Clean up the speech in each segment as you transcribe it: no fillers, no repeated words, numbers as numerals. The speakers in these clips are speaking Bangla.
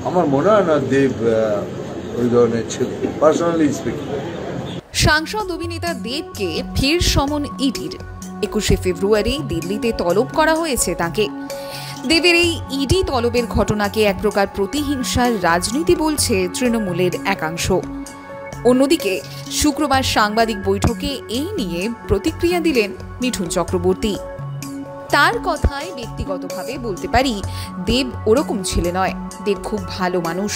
আমার মনে হয় না দেব ওই ধরনের ছিল, পার্সোনালি স্পিকিং। সাংসদ অভিনেতা দেবকে ফের সমন ইডির। 21শে ফেব্রুয়ারি দিল্লিতে তলব করা হয়েছে তাকে। দেবের এই ইডি তলবের ঘটনাকে এক প্রকার প্রতিহিংসার রাজনীতি বলছে তৃণমূলের একাংশ। অন্যদিকে শুক্রবার সাংবাদিক বৈঠকে এই নিয়ে প্রতিক্রিয়া দিলেন মিঠুন চক্রবর্তী। তার কথায় ব্যক্তিগতভাবে বলতে পারি, দেব ওরকম ছেলে নয়, দেব খুব ভালো মানুষ,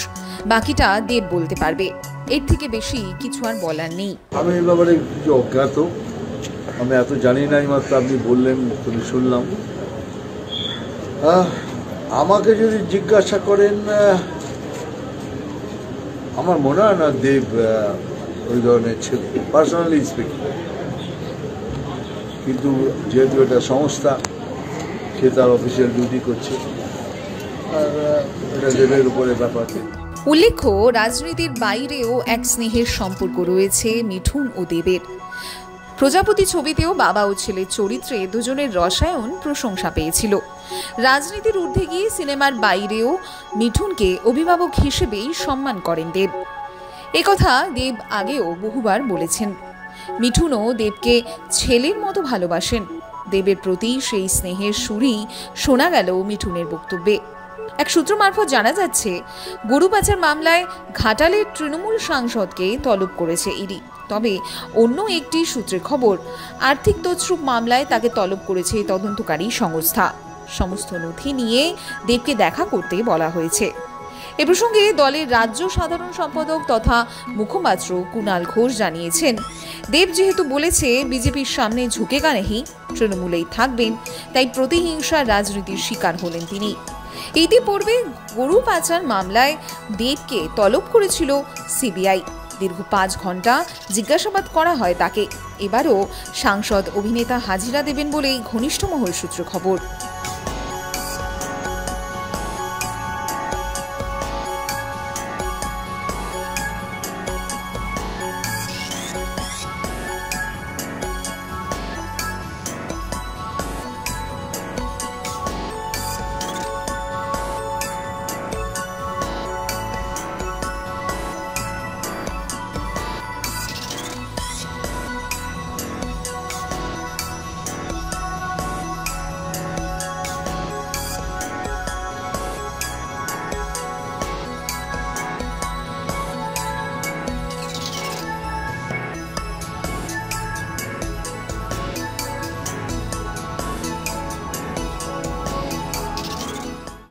বাকিটা দেব বলতে পারবে, এর থেকে বেশি কিছু আর বলার নেই। আমি এই ব্যাপারে কিছু অজ্ঞাত, আমি এত জানি না, মাত্র আপনি বললেন তুমি শুনলাম। আমাকে যদি জিজ্ঞাসা করেন, আমার মনে হয় না দেব ওই ধরনের ছিল, পার্সোনালি স্পিকিং। কিন্তু যেহেতু এটা সংস্থা, সে তার অফিসিয়াল ডিউটি করছে, আর এটা দেবের উপরে ব্যাপার। উল্লেখ্য, রাজনীতির বাইরেও এক স্নেহের সম্পর্ক রয়েছে মিঠুন ও দেবের। প্রজাপতি ছবিতেও বাবা ও ছেলের চরিত্রে দুজনের রসায়ন প্রশংসা পেয়েছিল। রাজনীতির ঊর্ধ্বে গিয়ে সিনেমার বাইরেও মিঠুনকে অভিভাবক হিসেবেই সম্মান করেন দেব। একথা দেব আগেও বহুবার বলেছেন। মিঠুনও দেবকে ছেলের মতো ভালোবাসেন। দেবের প্রতি সেই স্নেহের সুরই শোনা গেল মিঠুনের বক্তব্যে। এক সূত্র মারফত জানা যাচ্ছে, গরু পাচার মামলায় ঘাটালের তৃণমূল সাংসদকে তলব করেছে ইডি। তবে অন্য একটি সূত্রে খবর, আর্থিক তছরূপ মামলায় তাকে তলব করেছে তদন্তকারী সংস্থা। সমস্ত নথি নিয়ে দেবকে দেখা করতে বলা হয়েছে। এ প্রসঙ্গে দলের রাজ্য সাধারণ সম্পাদক তথা মুখপাত্র কুণাল ঘোষ জানিয়েছেন, দেব যেহেতু বলেছে বিজেপির সামনে ঝুঁকেগা নেহি, তৃণমূলেই থাকবেন, তাই প্রতিহিংসার রাজনীতির শিকার হলেন তিনি। ইতিপূর্বে গরু পাচার মামলায় দেবকে তলব করেছিল সিবিআই। দীর্ঘ 5 ঘন্টা জিজ্ঞাসাবাদ করা হয় তাকে। এবারও সাংসদ অভিনেতা হাজিরা দেবেন বলেই ঘনিষ্ঠ মহল সূত্রে খবর।